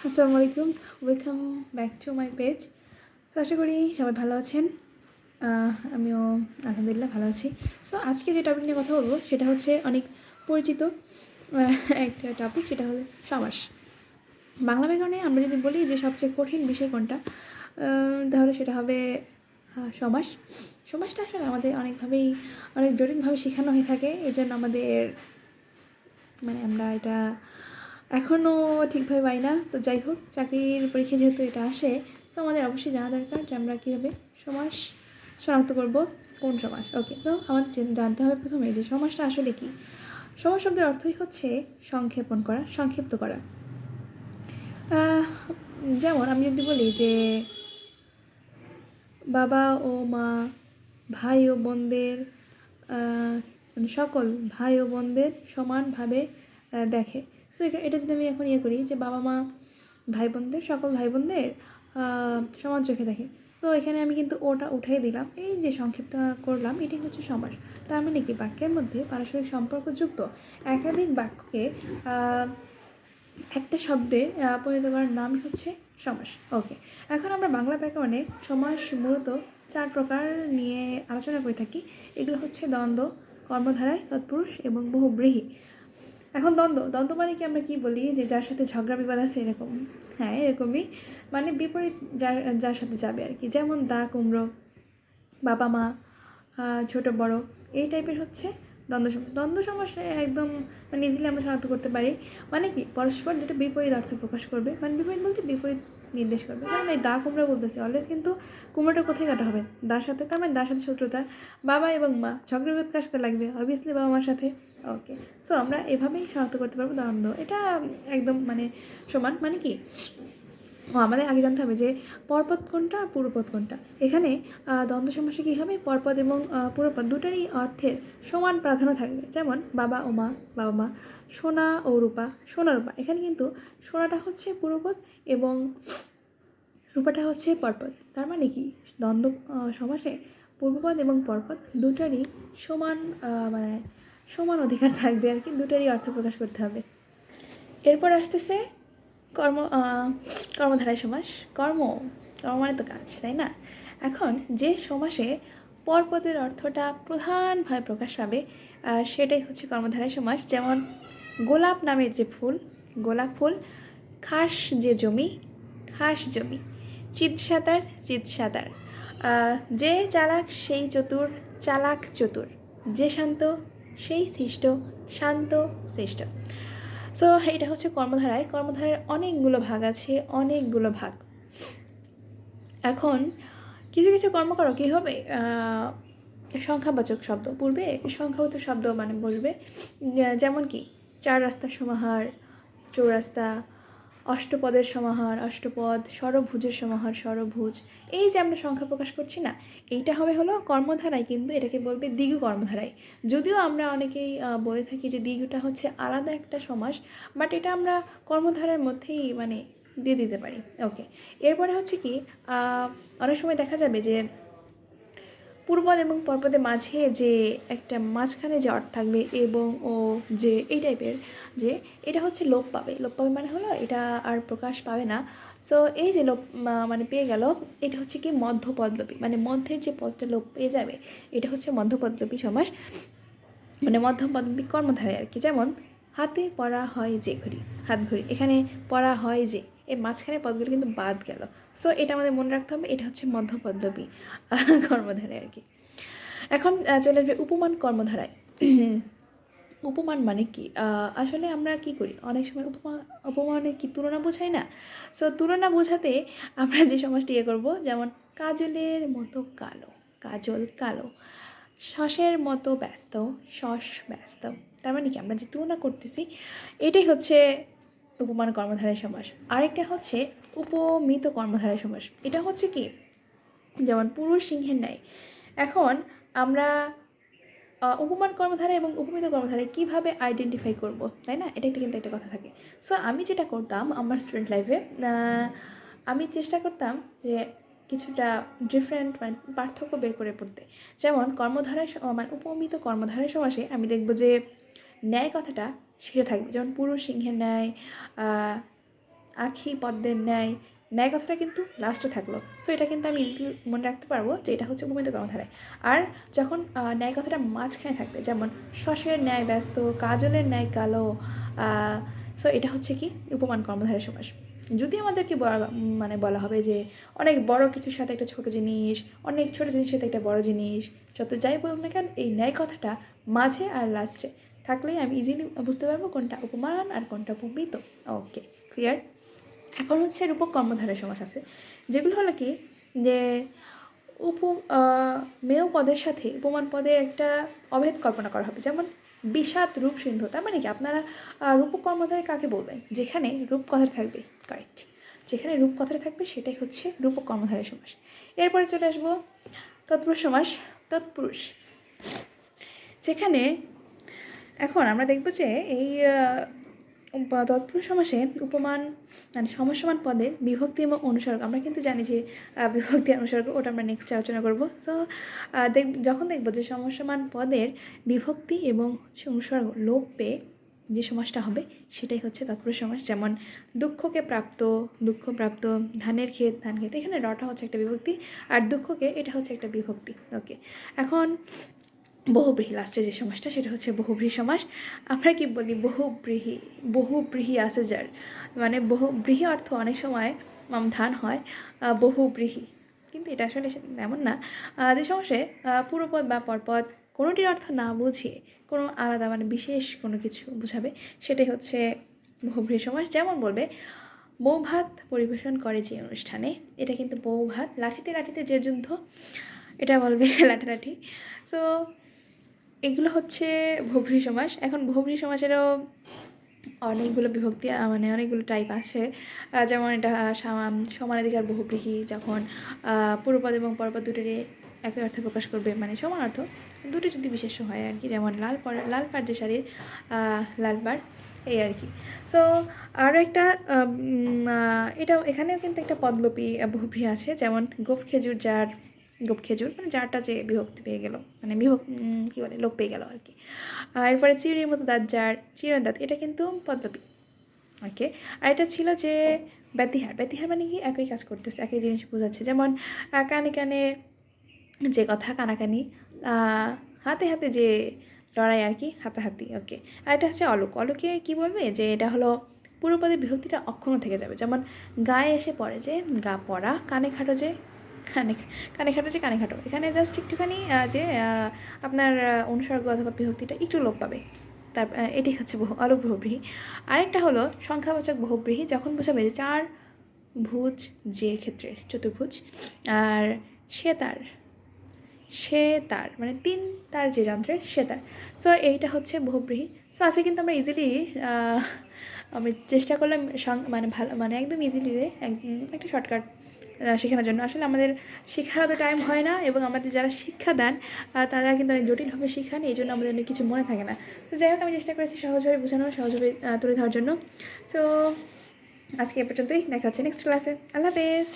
আসসালামু আলাইকুম, welcome back to my page. তো আশা করি সবাই ভালো আছেন। আমিও আলহামদুলিল্লাহ ভালো আছি। সো আজকে যে টপিক নিয়ে কথা বলবো সেটা হচ্ছে অনেক পরিচিত একটা টপিক, সেটা হলো সমাস। বাংলা ব্যাকরণে আমরা যদি বলি যে সবচেয়ে কঠিন বিষয় কোনটা, তাহলে সেটা হবে সমাস। সমাসটা আসলে আমাদের অনেক জটিলভাবে শেখানো হয়ে থাকে, এই জন্য আমাদের আমরা এটা এখনও ঠিকভাবে পাই না। তো যাই হোক, চাকরির পরীক্ষা যেহেতু এটা আসে, সো আমাদের অবশ্যই জানা দরকার যে আমরা কীভাবে সমাস শনাক্ত করব, কোন সমাস। ওকে, তো আমাদের জানতে হবে প্রথমে যে সমাসটা আসলে কী। সমাস শব্দের অর্থই হচ্ছে সংক্ষেপণ করা, সংক্ষিপ্ত করা। যেমন আমি যদি বলি যে বাবা ও মা ভাই ও বোনদের সকল ভাই ও বোনদের সমানভাবে দেখে। সো এটা যদি আমি এখন করি যে বাবা মা সকল ভাই বোনদের সমান চোখে দেখে। সো এখানে আমি কিন্তু ওটা উঠিয়ে দিলাম, এই যে সংক্ষিপ্ত করলাম, এটাই হচ্ছে সমাস। তার মানে কি, বাক্যের মধ্যে পারস্পরিক সম্পর্কযুক্ত একাধিক বাক্যকে একটা শব্দে পরিণত করার নামই হচ্ছে সমাস। ওকে, এখন আমরা বাংলা ব্যাকরণে সমাস মূলত 4 প্রকার নিয়ে আলোচনা করে থাকি। এগুলো হচ্ছে দ্বন্দ্ব, কর্মধারায়, তৎপুরুষ এবং বহুব্রীহি। এখন দ্বন্দ্ব মানে কি, আমরা কি বলি যে যার সাথে ঝগড়া বিবাদ আছে, এরকম। হ্যাঁ, এরকমই, মানে বিপরীত যার সাথে যাবে আর কি। যেমন দা কুমড়ো, বাবা মা, ছোট বড়, এই টাইপের হচ্ছে দ্বন্দ্ব সমাসে একদম ইজিলি আমরা শনাক্ত করতে পারি। মানে কি, পরস্পর দুটো বিপরীত অর্থ প্রকাশ করবে, বিপরীত বলতে বিপরীত নির্দেশ করবে। যেমন এই দা কুমড়া বলতেছে, অলওয়েজ কিন্তু কুমড়োটা কোথায় কাটা হবে, দার সাথে। তার মানে দার সাথে শত্রুতা। বাবা এবং মা, ঝগড়া বিবাদ কার সাথে লাগবে, অবভিয়াসলি বাবা মার সাথে। ওকে, সো আমরা এভাবেই শনাক্ত করতে পারবো দ্বন্দ্ব। এটা একদম সমান। মানে কি, আমাদের আগে জানতে হবে যে পরপদ কোনটা আর পুরোপদ কোনটা। এখানে দ্বন্দ্ব সমাসে কী হবে, পরপদ এবং পুরোপদ দুটারই অর্থের সমান প্রাধান্য থাকবে। যেমন বাবা মা, সোনা ও রূপা, সোনা রূপা। এখানে কিন্তু সোনাটা হচ্ছে পুরোপদ এবং রূপাটা হচ্ছে পরপদ। তার মানে কি, দ্বন্দ্ব সমাসে পূর্বপদ এবং পরপদ দুটারই সমান অধিকার থাকবে আর কি, দুটারই অর্থ প্রকাশ করতে হবে। এরপর আসতেছে কর্মধারায় সমাস। কর্ম মানে তো কাজ, তাই না? এখন যে সমাসে পরপদের অর্থটা প্রধানভাবে প্রকাশ পাবে সেটাই হচ্ছে কর্মধারায় সমাস। যেমন গোলাপ নামের যে ফুল, গোলাপ ফুল। খাস যে জমি, খাস জমি। চিত সাঁতার। যে চালাক সেই চতুর, চালাক চতুর। যে শান্ত সেই শিষ্ট, শান্ত শিষ্ট। সো এটা হচ্ছে কর্মধারায় অনেকগুলো ভাগ আছে, অনেকগুলো ভাগ। এখন কিছু কর্ম করো কী হবে, সংখ্যাবাচক শব্দ পূর্বে সংখ্যাবাচক শব্দ বসবে। যেমন কি, 4 রাস্তার সমাহার, চৌরাস্তা। অষ্টপদের সমাহার, অষ্টপদ। ষড়ভুজের সমাহার, ষড়ভুজ। এই যে আমরা সংখ্যা প্রকাশ করছি না, এইটা হলো কর্মধারায়, কিন্তু এটাকে বলবে দ্বিগু কর্মধারায়। যদিও আমরা অনেকেই বলে থাকি যে দ্বিগুটা হচ্ছে আলাদা একটা সমাস, বাট এটা আমরা কর্মধারার মধ্যেই দিয়ে দিতে পারি। ওকে, এরপরে হচ্ছে কি, অনেক সময় দেখা যাবে যে পূর্বপদ এবং পরপদের মাঝে যে একটা মাঝখানে যে অর্থ থাকবে এবং ও যে এই টাইপের, যে এটা হচ্ছে লোপ পাবে মানে হলো এটা আর প্রকাশ পাবে না। সো এই যে লোপ পেয়ে গেল, এটা হচ্ছে কি মধ্যপদলোপী, মধ্যের যে পদটা লোপ পেয়ে যাবে, এটা হচ্ছে মধ্যপদলোপী সমাস, মধ্যপদলোপী কর্মধারায় আর কি। যেমন হাতে পরা হয় যে ঘড়ি, হাত ঘড়ি। এখানে পরা হয় যে, এর মাঝখানে পদগুলো কিন্তু বাদ গেল। সো এটা আমাদের মনে রাখতে হবে, এটা হচ্ছে মধ্যপদলোপী কর্মধারায় আর কি। এখন চলে আসবে উপমান কর্মধারায়। উপমান মানে কি, আসলে আমরা কি করি অনেক সময়, উপমানে কি তুলনা বোঝাই না। সো তুলনা বোঝাতে আমরা যে সমাজটি করব, যেমন কাজলের মতো কালো, কাজল কালো। শসের মতো ব্যস্ত, শস ব্যস্ত। তার মানে কি, আমরা যে তুলনা করতেছি, এটাই হচ্ছে উপমান কর্মধারায় সমাস। আরেকটা হচ্ছে উপমিত কর্মধারায় সমাস। এটা হচ্ছে কি, যেমন পুরুষ সিংহের ন্যায়। এখন আমরা উপমান কর্মধারা এবং উপমিত কর্মধারায় কীভাবে আইডেন্টিফাই করব, তাই না? এটা কিন্তু একটা কথা থাকে। সো আমি যেটা করতাম আমার স্টুডেন্ট লাইফে, আমি চেষ্টা করতাম যে কিছুটা ডিফারেন্ট পার্থক্য বের করে পড়তে। যেমন কর্মধারায় উপমিত কর্মধারায় সমাসে আমি দেখব যে ন্যায় কথাটা সেটা থাকবে। যেমন পুরুষ সিংহের ন্যায়, আখি পদ্মের ন্যায়, ন্যায় কথাটা কিন্তু লাস্টে থাকলো। সো এটা কিন্তু আমি ইজিলি মনে রাখতে পারবো যে এটা হচ্ছে উপমিত কর্মধারায়। আর যখন ন্যায় কথাটা মাঝখানে থাকবে, যেমন শশের ন্যায় ব্যস্ত, কাজলের ন্যায় কালো, সো এটা হচ্ছে কি উপমান কর্মধারয় সমাস। যদি আমাদেরকে মানে বলা হবে যে অনেক বড় কিছুর সাথে একটা ছোট জিনিস, অনেক ছোট জিনিসের সাথে একটা বড় জিনিস, যত যাই বলুক না কেন এই ন্যায় কথাটা মাঝে আর লাস্টে থাকলেই আমি ইজিলি বুঝতে পারবো কোনটা উপমান আর কোনটা উপমিত। ওকে, ক্লিয়ার। এখন হচ্ছে রূপক কর্মধারয় সমাস আছে, যেগুলো হলো কি যে মেয় পদের সাথে উপমান পদে একটা অভেদ কল্পনা করা হবে। যেমন বিষাদ রূপ সিন্ধু, তার মানে কি আপনারা রূপক কর্মধারয় কাকে বলবেন? যেখানে রূপ কথাটা থাকবে, কারেক্ট, যেখানে রূপ কথাটা থাকবে সেটাই হচ্ছে রূপক কর্মধারয় সমাস। এরপরে চলে আসবো তৎপুরুষ সমাস। তৎপুরুষ, যেখানে এখন আমরা দেখব যে এই তৎপুরুষ সমাসে উপমান মানে সমান পদের বিভক্তি এবং অনুসর্গ, আমরা কিন্তু জানি যে বিভক্তি অনুসর্গ ওটা আমরা নেক্সট আলোচনা করব। তো যখন দেখব যে সমান পদের বিভক্তি এবং হচ্ছে অনুসর্গ লোপ পেয়ে যে সমাসটা হবে সেটাই হচ্ছে তৎপুরুষ সমাস। যেমন দুঃখকে প্রাপ্ত, দুঃখ প্রাপ্ত, ধানের ক্ষেত, ধান ক্ষেত, এখানে রটা হচ্ছে একটা বিভক্তি আর দুঃখকে এটা হচ্ছে একটা বিভক্তি। ওকে, এখন বহুব্রীহি, লাস্টে যে সমাসটা সেটা হচ্ছে বহুব্রীহি সমাস। আমরা কি বলি বহুব্রীহি, বহুব্রীহি আছে যার, মানে বহুব্রীহি অর্থ অনেক সময় ধান হয় বহুব্রীহি, কিন্তু এটা আসলে এমন না। যে সমাসে পুরোপদ বা পরপদ কোনোটির অর্থ না বুঝিয়ে কোনো আলাদা মানে বিশেষ কোনো কিছু বোঝাবে সেটাই হচ্ছে বহুব্রীহি সমাস। যেমন বলবে বউ ভাত পরিবেশন করে যে অনুষ্ঠানে, এটা কিন্তু বউ ভাত, লাঠিতে লাঠিতে যে যুদ্ধ, এটা বলবে লাঠালাঠি। সো এগুলো হচ্ছে বহুব্রীহি সমাস। এখন বহুব্রীহি সমাসেরও অনেকগুলো বিভক্তি মানে অনেকগুলো টাইপ আছে। যেমন এটা সমানাধিকার বহুব্রীহি, যখন পূর্বপদ এবং পরপদ দুটোরই একই অর্থ প্রকাশ করবে, মানে সমান অর্থ, দুটো যদি বিশেষ্য হয় আর কি। যেমন লাল পাড় যে শাড়ির লাল পাড়, এই আর কি। সো আরও একটা এটাও এখানেও কিন্তু একটা পদলোপী বহুব্রীহি আছে। যেমন গোপ খেজুর যার, গোপ খেজুর মানে যারটা যে বিভক্তি পেয়ে গেল, মানে কী বলে লোপ পেয়ে গেল আর কি। এরপরে চিড়ির মতো দাঁত যার, চিড়ের দাঁত, এটা কিন্তু পদলোপী। ওকে, আর এটা ছিল যে ব্যতিহার, ব্যতিহার মানে কি একই কাজ করতেছে, একই জিনিস বোঝাচ্ছে। যেমন কানে কানে যে কথা, কানাকানি, হাতে হাতে যে লড়াই আর কি, হাতাহাতি। ওকে, আর এটা হচ্ছে অলোক, অলোকে কি বলবে যে এটা হলো পুরোপদের বিভক্তিটা অক্ষুণ্ণ থেকে যাবে। যেমন গায়ে এসে পড়ে যে গা পড়া, কানে খাটো যে কানে খাটো যে কানে খাটো, এখানে জাস্ট একটুখানি যে আপনার অনুসর্গ অথবা বিভক্তিটা একটু লোপ পাবে। তার এটি হচ্ছে অলোক বহুব্রীহি। আরেকটা হলো সংখ্যাবাচক বহুব্রীহি, যখন বোঝাবে যে চার ভুজ যে ক্ষেত্রে চতুর্ভুজ, আর সে তার মানে তিন তার যে যন্ত্রের সে তার। সো এইটা হচ্ছে বহুব্রীহি। সো আজকে কিন্তু আমরা ইজিলি আমি চেষ্টা করলাম মানে ভালো মানে একদম ইজিলি একটা শর্টকাট শেখানোর জন্য। আসলে আমাদের শেখার অত টাইম হয় না, এবং আমাদের যারা শিক্ষা দেন তারা কিন্তু অনেক জটিলভাবে শেখান, এই জন্য আমাদের অনেক কিছু মনে থাকে না। তো যাই হোক, আমি চেষ্টা করেছি সহজভাবে বোঝানোর, সহজভাবে তুলে ধরার জন্য। সো আজকে এ পর্যন্তই, দেখা হচ্ছে নেক্সট ক্লাসে। আল্লাহ হাফেজ।